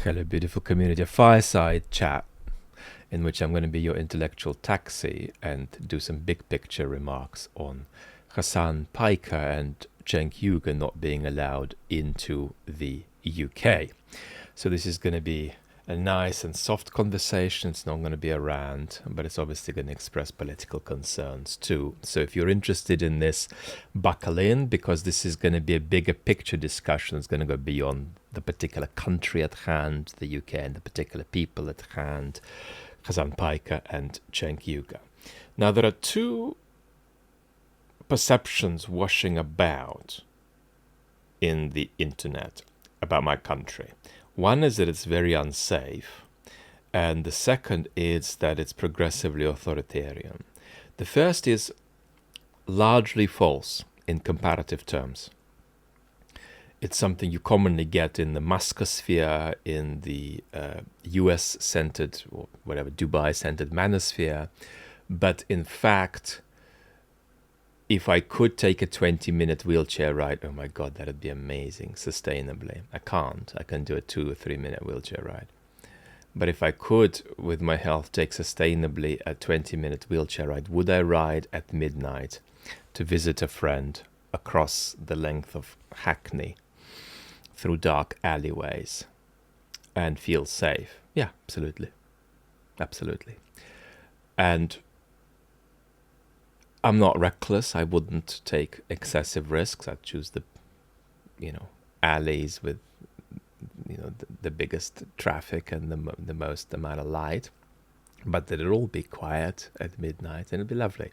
Hello, beautiful community. A fireside chat in which I'm going to be your intellectual taxi and do some big picture remarks on Hasan, Piker, and Cenk Uygur not being allowed into the UK. So this is going to be a nice and soft conversation. It's not going to be a rant, but it's obviously going to express political concerns too. So if you're interested in this, buckle in, because this is going to be a bigger picture discussion. It's going to go beyond the particular country at hand, the UK, and the particular people at hand, Hasan, Piker and Cenk Uygur. Now there are two perceptions washing about in the internet about my country. One is that it's very unsafe, and the second is that it's progressively authoritarian. The first is largely false in comparative terms. It's something you commonly get in the Muskosphere, in the US-centered, or whatever, Dubai-centered manosphere. But in fact, if I could take a 20-minute wheelchair ride, oh my God, that'd be amazing, sustainably. I can't. I can do a 2 or 3 minute wheelchair ride. But if I could, with my health, take sustainably a 20-minute wheelchair ride, would I ride at midnight to visit a friend across the length of Hackney through dark alleyways and feel safe? Yeah, absolutely. Absolutely. And I'm not reckless. I wouldn't take excessive risks. I'd choose the, alleys with, the biggest traffic and the most amount of light. But it'll all be quiet at midnight and it'll be lovely.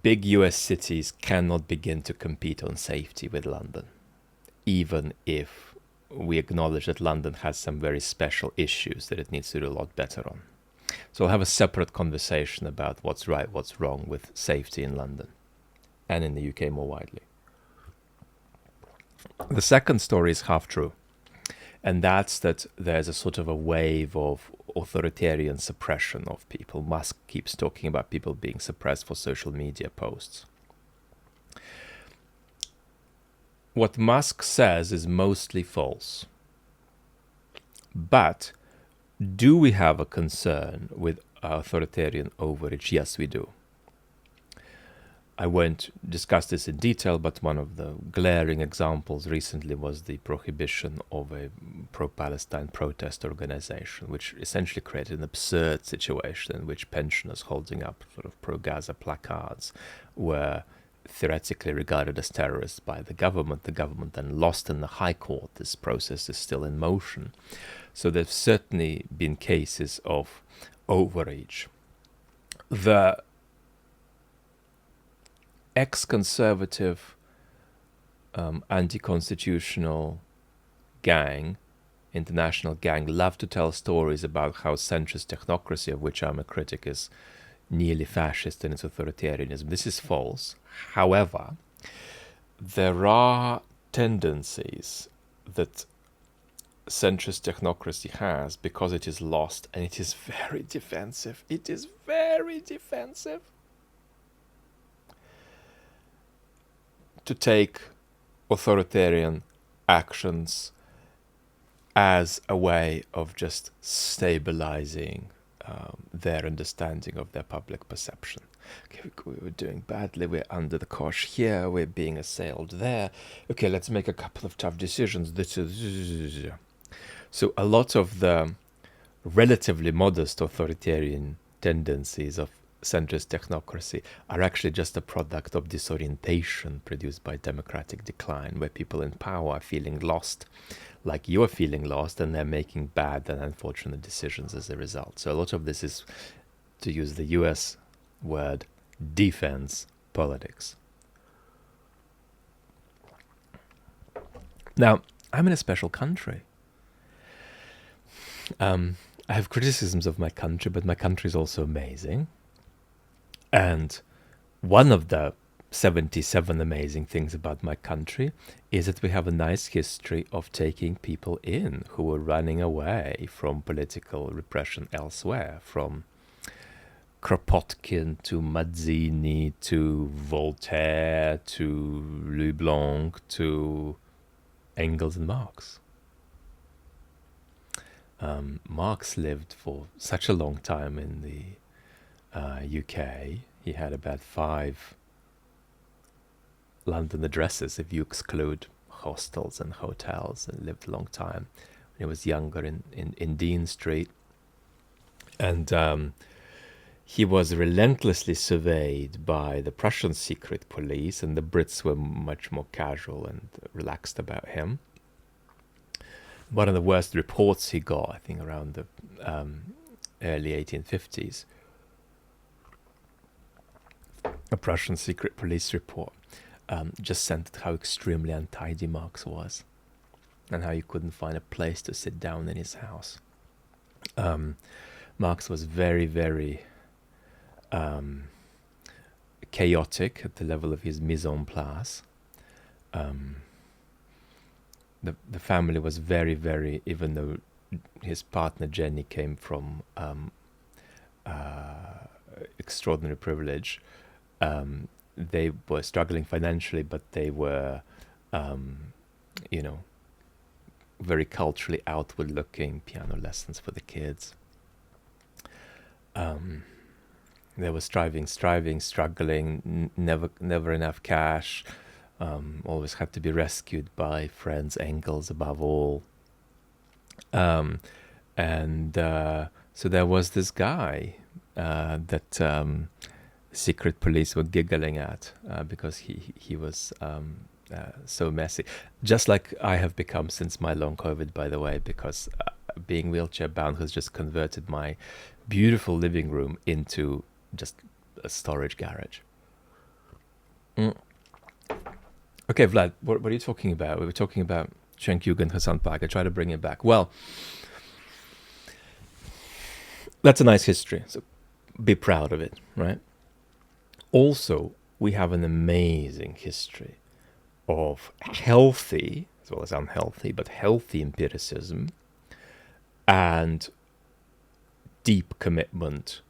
Big US cities cannot begin to compete on safety with London, even if we acknowledge that London has some very special issues that it needs to do a lot better on. So I'll have a separate conversation about what's right, what's wrong with safety in London and in the UK more widely. The second story is half true, and that's that there's a sort of a wave of authoritarian suppression of people. Musk keeps talking about people being suppressed for social media posts. What Musk says is mostly false. But do we have a concern with authoritarian overreach? Yes, we do. I won't discuss this in detail, but one of the glaring examples recently was the prohibition of a pro-Palestine protest organization, which essentially created an absurd situation in which pensioners holding up sort of pro-Gaza placards were theoretically regarded as terrorists by the government. The government then lost in the High Court. This process is still in motion. So there's certainly been cases of overreach. The ex-conservative anti-constitutional gang, international gang, love to tell stories about how centrist technocracy, of which I'm a critic, is nearly fascist in its authoritarianism. This is false. However, there are tendencies that centrist technocracy has because it is lost, and it is very defensive. It is very defensive. To take authoritarian actions as a way of just stabilizing their understanding of their public perception. Okay, we were doing badly, we're under the cosh here, we're being assailed there. Okay, let's make a couple of tough decisions. So a lot of the relatively modest authoritarian tendencies of centrist technocracy are actually just a product of disorientation produced by democratic decline, where people in power are feeling lost, like you're feeling lost, and they're making bad and unfortunate decisions as a result. So a lot of this is, to use the US word, defense politics. Now, I'm in a special country. I have criticisms of my country, but my country is also amazing. And one of the 77 amazing things about my country is that we have a nice history of taking people in who were running away from political repression elsewhere, from Kropotkin to Mazzini to Voltaire to Louis Blanc to Engels and Marx. Marx lived for such a long time in the UK. He had about 5 London addresses if you exclude hostels and hotels, and lived a long time when he was younger in Dean Street. And he was relentlessly surveyed by the Prussian secret police, and the Brits were much more casual and relaxed about him. One of the worst reports he got, I think around the early 1850s, a Prussian secret police report, just sent how extremely untidy Marx was, and how you couldn't find a place to sit down in his house. Marx was very, very chaotic at the level of his mise en place. The family was very, very, even though his partner Jenny came from extraordinary privilege, they were struggling financially, but they were, very culturally outward looking, piano lessons for the kids. They were striving, struggling, never enough cash, always had to be rescued by friends, Engels above all. So there was this guy that secret police were giggling at because he was so messy. Just like I have become since my long COVID, by the way, because being wheelchair bound has just converted my beautiful living room into just a storage garage. Okay, Vlad, what are you talking about? We were talking about Cenk and Hasan Piker. Try to bring it back. Well, that's a nice history, so be proud of it, right? Also, we have an amazing history of healthy, as well as unhealthy, but healthy empiricism and deep commitment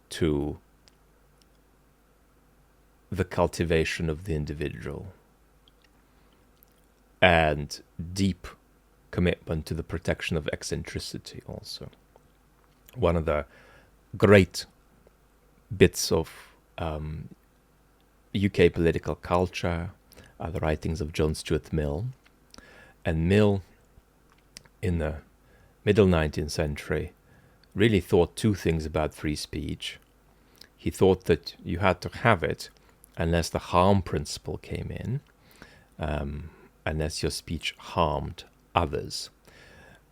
to the cultivation of the individual and deep commitment to the protection of eccentricity also. One of the great bits of UK political culture are the writings of John Stuart Mill. And Mill, in the middle 19th century, really thought 2 things about free speech. He thought that you had to have it unless the harm principle came in, unless your speech harmed others.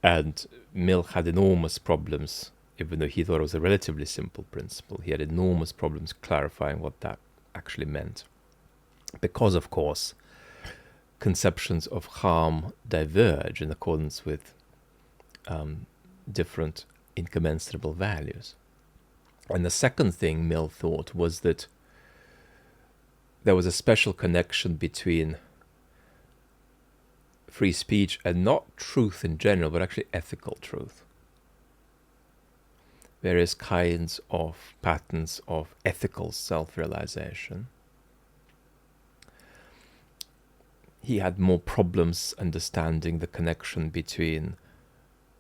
And Mill had enormous problems, even though he thought it was a relatively simple principle. He had enormous problems clarifying what that actually meant. Because, of course, conceptions of harm diverge in accordance with different incommensurable values. And the second thing Mill thought was that there was a special connection between free speech and not truth in general, but actually ethical truth. Various kinds of patterns of ethical self-realization. He had more problems understanding the connection between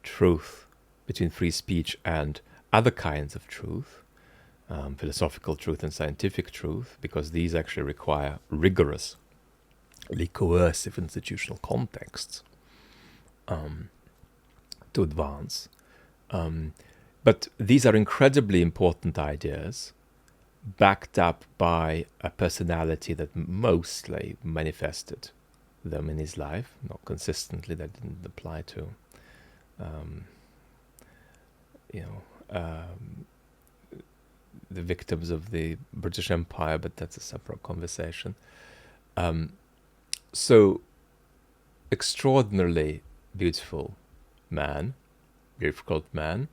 truth, between free speech and other kinds of truth, philosophical truth and scientific truth, because these actually require rigorously coercive institutional contexts to advance. But these are incredibly important ideas, backed up by a personality that mostly manifested them in his life, not consistently. That didn't apply to the victims of the British Empire, but that's a separate conversation. So, extraordinarily beautiful man, difficult man,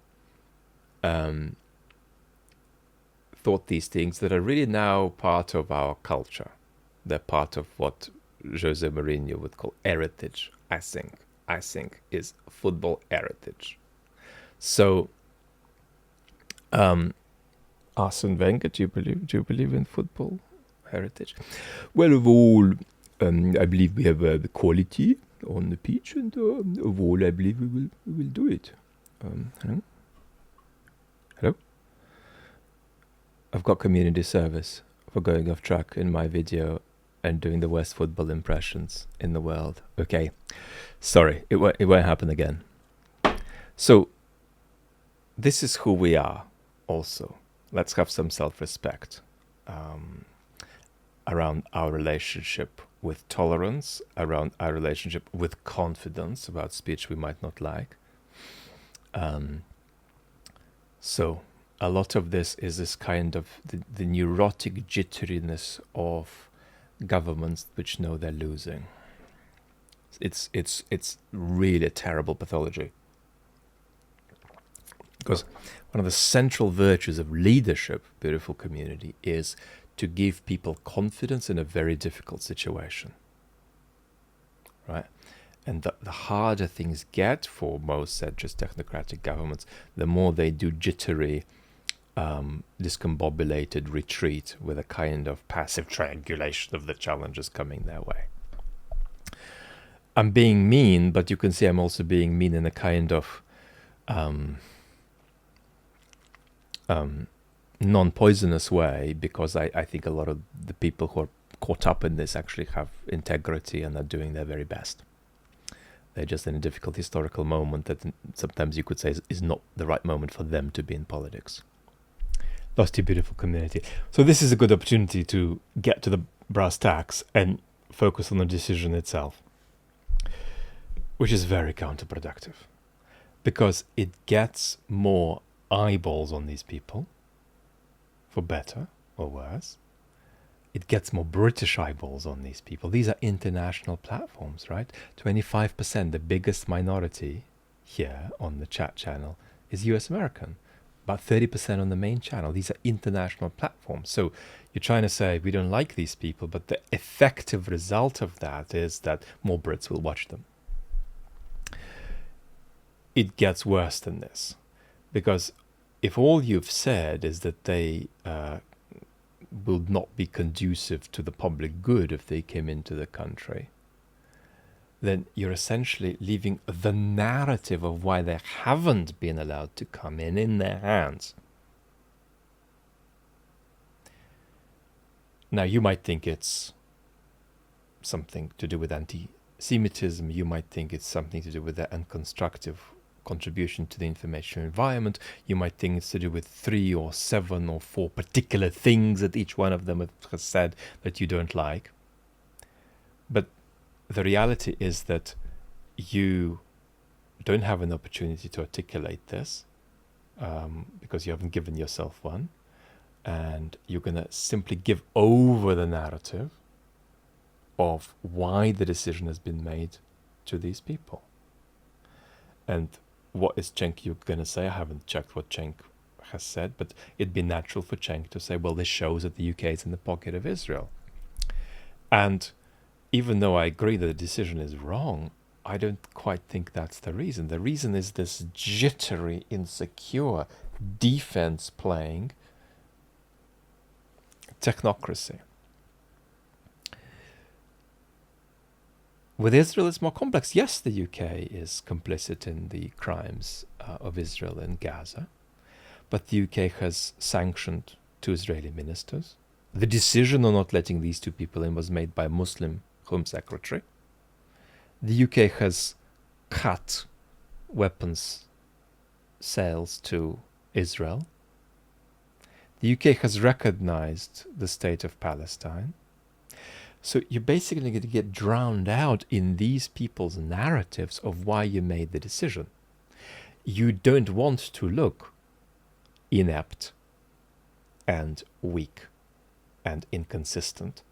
thought these things that are really now part of our culture. They're part of what Jose Mourinho would call heritage, I think is football heritage. So Arsene Wenger, do you believe in football heritage? Well, of all, I believe we have the quality on the pitch, and of all, I believe we will do it. Hello? I've got community service for going off track in my video and doing the worst football impressions in the world. Okay, sorry, it won't happen again. So, this is who we are also. Let's have some self-respect around our relationship with tolerance, around our relationship with confidence about speech we might not like. So a lot of this is this kind of the neurotic jitteriness of governments which know they're losing. It's really a terrible pathology. Because one of the central virtues of leadership, beautiful community, is to give people confidence in a very difficult situation. Right? And the harder things get for most centrist technocratic governments, the more they do jittery, discombobulated retreat with a kind of passive triangulation of the challenges coming their way. I'm being mean, but you can see I'm also being mean in a kind of non-poisonous way, because I think a lot of the people who are caught up in this actually have integrity and are doing their very best. They're just in a difficult historical moment that sometimes you could say is not the right moment for them to be in politics. Lost your beautiful community. So this is a good opportunity to get to the brass tacks and focus on the decision itself, which is very counterproductive, because it gets more eyeballs on these people, for better or worse. It gets more British eyeballs on these people. These are international platforms, right? 25%, the biggest minority here on the chat channel is US American. About 30% on the main channel. These are international platforms. So you're trying to say we don't like these people, but the effective result of that is that more Brits will watch them. It gets worse than this, because if all you've said is that they will not be conducive to the public good if they came into the country, then you're essentially leaving the narrative of why they haven't been allowed to come in their hands. Now, you might think it's something to do with anti-Semitism. You might think it's something to do with their unconstructive contribution to the information environment. You might think it's to do with 3 or 7 or 4 particular things that each one of them has said that you don't like. But the reality is that you don't have an opportunity to articulate this because you haven't given yourself one, and you're going to simply give over the narrative of why the decision has been made to these people. And what is Cenk you're going to say? I haven't checked what Cenk has said, but it'd be natural for Cenk to say, well, this shows that the UK is in the pocket of Israel. And even though I agree that the decision is wrong, I don't quite think that's the reason. The reason is this jittery, insecure, defense-playing technocracy. With Israel, it's more complex. Yes, the UK is complicit in the crimes of Israel in Gaza, but the UK has sanctioned 2 Israeli ministers. The decision on not letting these 2 people in was made by a Muslim Home Secretary. The UK has cut weapons sales to Israel. The UK has recognized the state of Palestine. So you're basically going to get drowned out in these people's narratives of why you made the decision. You don't want to look inept and weak and inconsistent.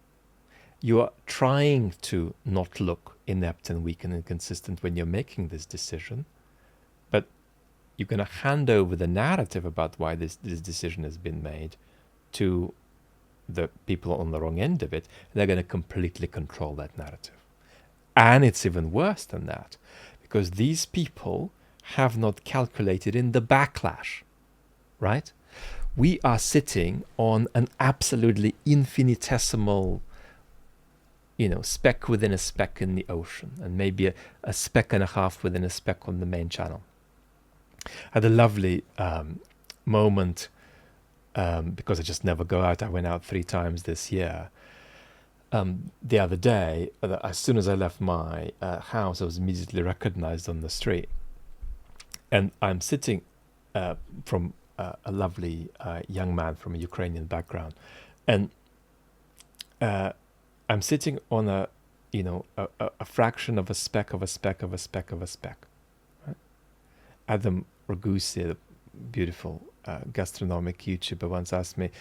You are trying to not look inept and weak and inconsistent when you're making this decision, but you're going to hand over the narrative about why this decision has been made to the people on the wrong end of it. They're going to completely control that narrative. And it's even worse than that, because these people have not calculated in the backlash, right? we are sitting on an absolutely infinitesimal, speck within a speck in the ocean, and maybe a speck and a half within a speck on the main channel. I had a lovely moment, because I just never go out. I went out 3 times this year. The other day, as soon as I left my house, I was immediately recognized on the street. And I'm sitting from a lovely young man from a Ukrainian background. And I'm sitting on a fraction of a speck of a speck of a speck of a speck. Right? Adam Ragusi, the beautiful gastronomic YouTuber, once asked me,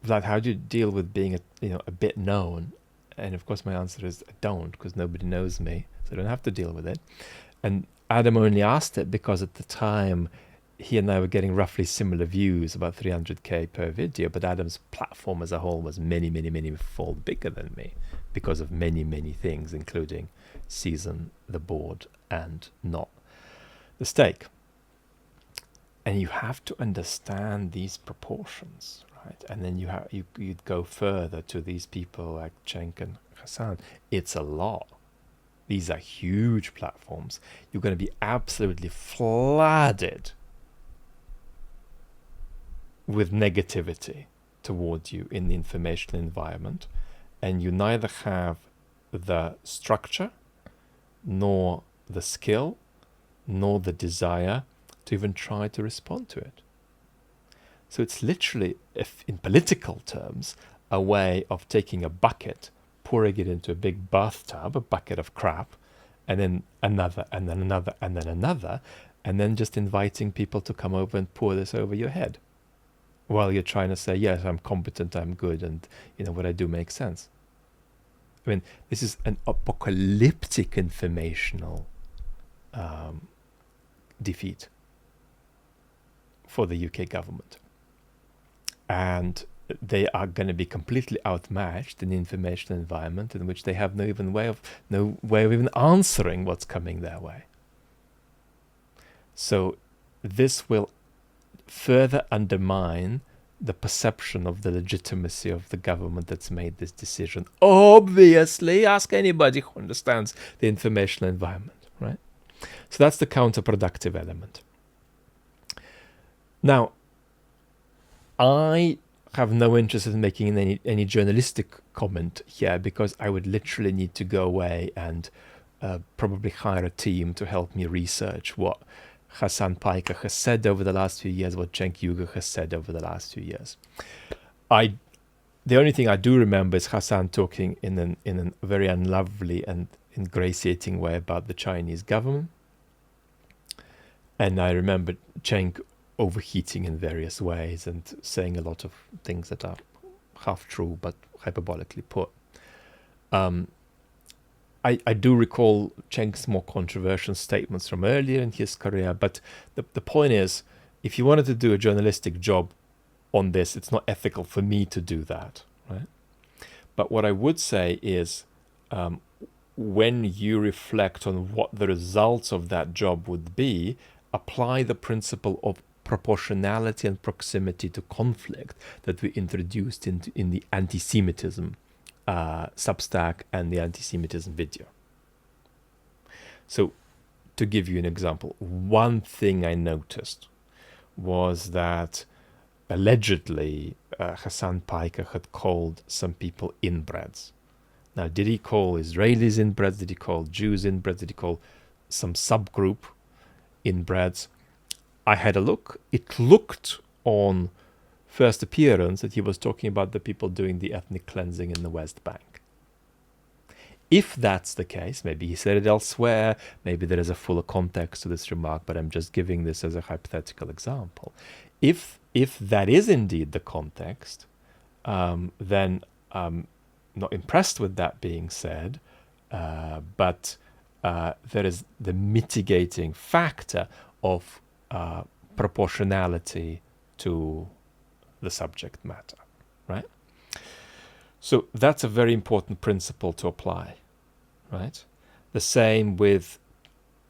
Vlad, how do you deal with being a bit known? And of course my answer is I don't, because nobody knows me, so I don't have to deal with it. And Adam only asked it because at the time he and I were getting roughly similar views, about 300k per video, but Adam's platform as a whole was many, many, many fold bigger than me because of many, many things, including season, the board, and not the steak. And you have to understand these proportions, right? And then you'd go further to these people like Cenk and Hasan. It's a lot. These are huge platforms. You're going to be absolutely flooded with negativity towards you in the informational environment, and you neither have the structure, nor the skill, nor the desire to even try to respond to it. So it's literally, if in political terms, a way of taking a bucket, pouring it into a big bathtub, a bucket of crap, and then another, and then another, and then another, and then just inviting people to come over and pour this over your head, while you're trying to say, yes, I'm competent, I'm good, and what I do makes sense. I mean, this is an apocalyptic informational defeat for the UK government. And they are going to be completely outmatched in the information environment in which they have no way of even answering what's coming their way. So this will further undermine the perception of the legitimacy of the government that's made this decision. Obviously, ask anybody who understands the information environment, right? So that's the counterproductive element. Now, I have no interest in making any journalistic comment here, because I would literally need to go away and probably hire a team to help me research what Hasan Piker has said over the last few years, what Cenk Uygur has said over the last few years. The only thing I do remember is Hasan talking in a very unlovely and ingratiating way about the Chinese government. And I remember Cenk overheating in various ways and saying a lot of things that are half true but hyperbolically put. I do recall Cenk's more controversial statements from earlier in his career, but the point is, if you wanted to do a journalistic job on this, it's not ethical for me to do that, right? But what I would say is, when you reflect on what the results of that job would be, apply the principle of proportionality and proximity to conflict that we introduced in the anti-Semitism Substack and the anti-Semitism video. So, to give you an example, one thing I noticed was that allegedly Hasan Piker had called some people inbreds. Now, did he call Israelis inbreds? Did he call Jews inbreds? Did he call some subgroup inbreds? I had a look. It looked on first appearance that he was talking about the people doing the ethnic cleansing in the West Bank. If that's the case, maybe he said it elsewhere, maybe there is a fuller context to this remark, but I'm just giving this as a hypothetical example. If that is indeed the context, then I'm not impressed with that being said, but there is the mitigating factor of proportionality to the subject matter, right? So that's a very important principle to apply, right? The same with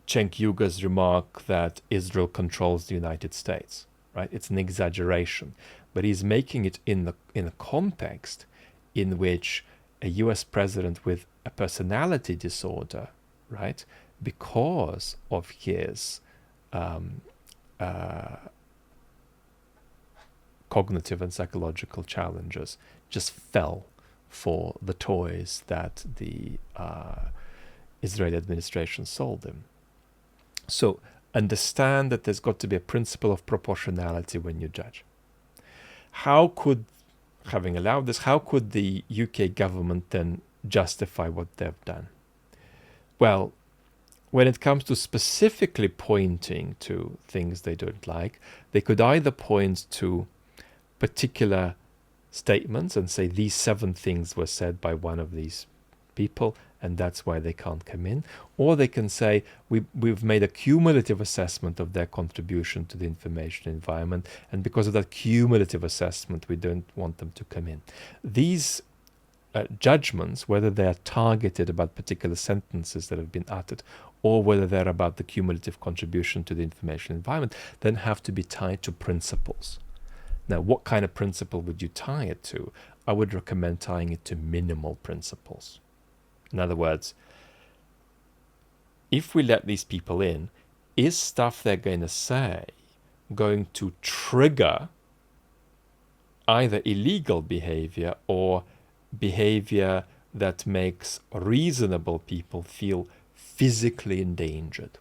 Cenk Uygur's remark that Israel controls the United States, right? It's an exaggeration. but he's making it in a context in which a US president with a personality disorder, right, because of his cognitive and psychological challenges, just fell for the toys that the Israeli administration sold him. So understand that there's got to be a principle of proportionality when you judge. How could, having allowed this, how could the UK government then justify what they've done? Well, when it comes to specifically pointing to things they don't like, they could either point to particular statements and say these 7 things were said by one of these people and that's why they can't come in, or they can say we've made a cumulative assessment of their contribution to the information environment, and because of that cumulative assessment we don't want them to come in. These judgments, whether they are targeted about particular sentences that have been uttered or whether they're about the cumulative contribution to the information environment, then have to be tied to principles. Now, what kind of principle would you tie it to? I would recommend tying it to minimal principles. In other words, if we let these people in, is stuff they're going to say going to trigger either illegal behavior or behavior that makes reasonable people feel physically endangered?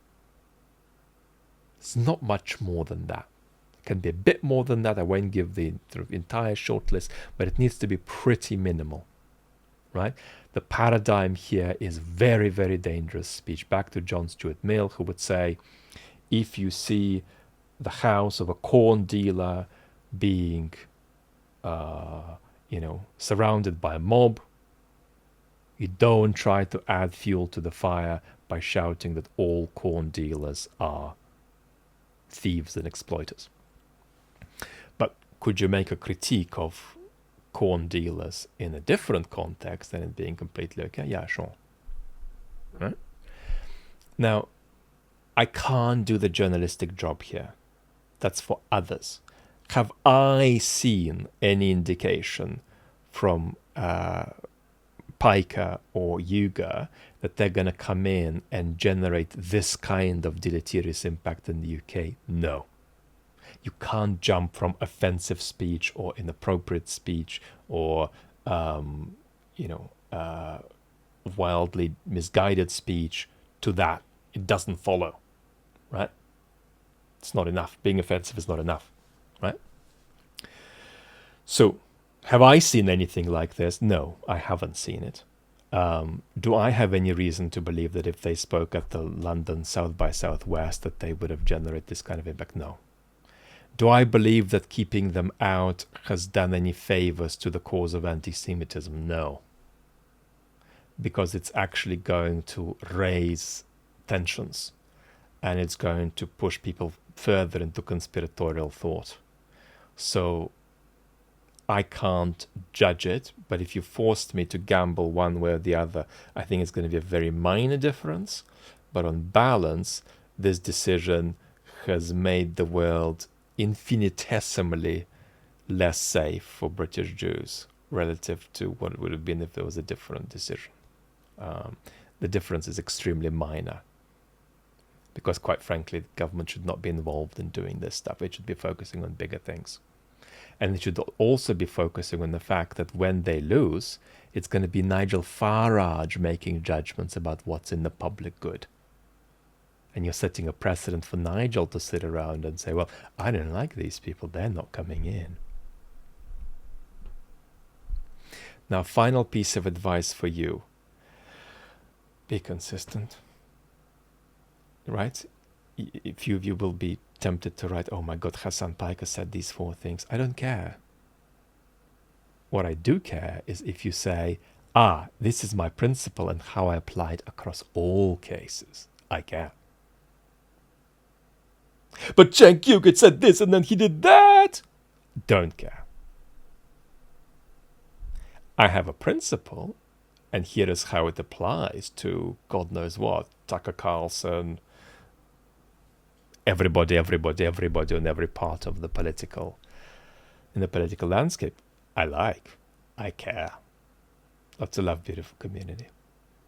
It's not much more than that. It can be a bit more than that. I won't give the entire short list, but it needs to be pretty minimal, right? The paradigm here is very, very dangerous speech. Back to John Stuart Mill, who would say, if you see the house of a corn dealer being surrounded by a mob, you don't try to add fuel to the fire by shouting that all corn dealers are thieves and exploiters. But could you make a critique of corn dealers in a different context than it being completely okay? Yeah, sure. Right? Now, I can't do the journalistic job here. That's for others. Have I seen any indication from Piker or Uygur that they're going to come in and generate this kind of deleterious impact in the UK? No. You can't jump from offensive speech or inappropriate speech or wildly misguided speech to that. It doesn't follow, right? It's not enough. Being offensive is not enough, right? So, have I seen anything like this? No, I haven't seen it. Do I have any reason to believe that if they spoke at the London South by Southwest that they would have generated this kind of impact? No. Do I believe that keeping them out has done any favors to the cause of anti-Semitism? No. Because it's actually going to raise tensions and it's going to push people further into conspiratorial thought. So I can't judge it, but if you forced me to gamble one way or the other, I think it's going to be a very minor difference. But on balance, this decision has made the world infinitesimally less safe for British Jews relative to what it would have been if there was a different decision. The difference is extremely minor because, quite frankly, the government should not be involved in doing this stuff. It should be focusing on bigger things. And it should also be focusing on the fact that when they lose, it's going to be Nigel Farage making judgments about what's in the public good. And you're setting a precedent for Nigel to sit around and say, well, I don't like these people. They're not coming in. Now, final piece of advice for you. Be consistent. Right? A few of you will be tempted to write, oh my God, Hasan Piker said these 4 things. I don't care. What I do care is if you say, this is my principle and how I apply it across all cases. I care. But Cenk Uygur said this and then he did that. Don't care. I have a principle, and here is how it applies to God knows what, Tucker Carlson, everybody on every part of the political in the political landscape, I care. Lots of love, beautiful community.